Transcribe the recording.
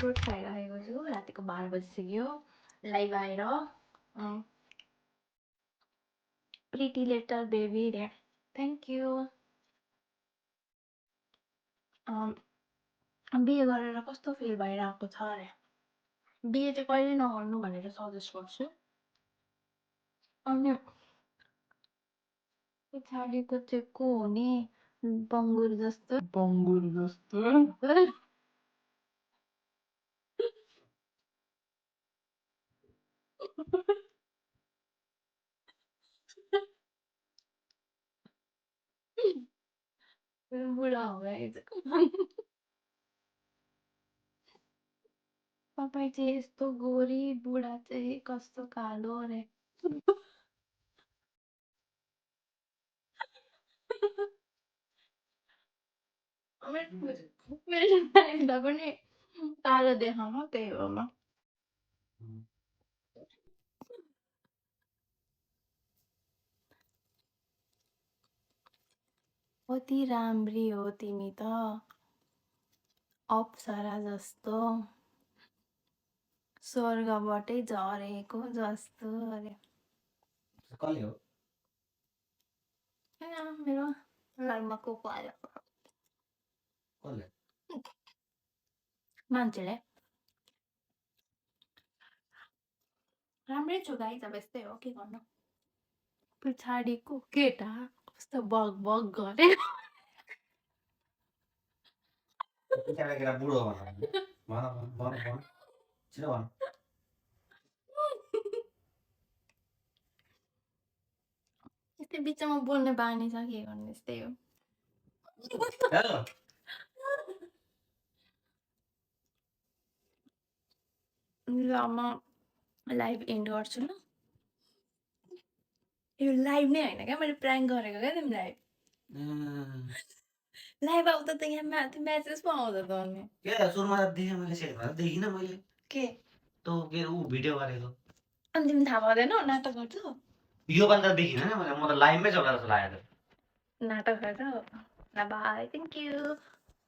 fruit खाइरहेको छु रातिको 12 बजिसक्यो लाइभ आएर प्रिटी लिटल बेबी रे थ्याङ्क यू बिहे गरेर कस्तो फिल भइरहेको छ अरे बिहे चाहिँ कहिले नगर्नु भनेर सजेस्ट गर्छु अनि पछाडिको चाहिँ को हो नि बङ्गुर जस्तो बुढा हो गएछ तपाईँ चाहिँ यस्तो गोरी बुढा चाहिँ कस्तो कालो रे मेरो नानीलाई पनि कालो देखाउनु त्यही हो म कति राम्री हो तिमी त अप्सरा जस्तो स्वर्गबाटै झरेको जस्तो अरे कसले हो मेरो घरमा को आयो कसले मान्छेले राम्रै छु गाई त यस्तै हो के गर्नु पछाडिको केटा कस्तो बग बग गरे केटा केटा बुढो भन छिटो भन यस्तै बिचमा बोल्ने बानी छ के गर्नु यस्तै हो हेलो ल म लाइभ एन्ड गर्छु ल यो लाइभ नै होइन क्या मैले प्र्याङ्क गरेको क्या तिमीलाई लाइभ आउँदा त यहाँ माथि म्यासेज पो आउँछ त अनि के सुरुमा त देखेँ मैले सेटमा देखिनँ मैले के तँ के ऊ भिडियो गरेको अनि तिमी थाहा पाउँदैनौ नाटक गर्छौ यो पनि त देखिनँ नि मैले म त लाइभमै चलाएर जस्तो लाग्यो नाटक गर्छौ ल बाई थ्याङ्क यू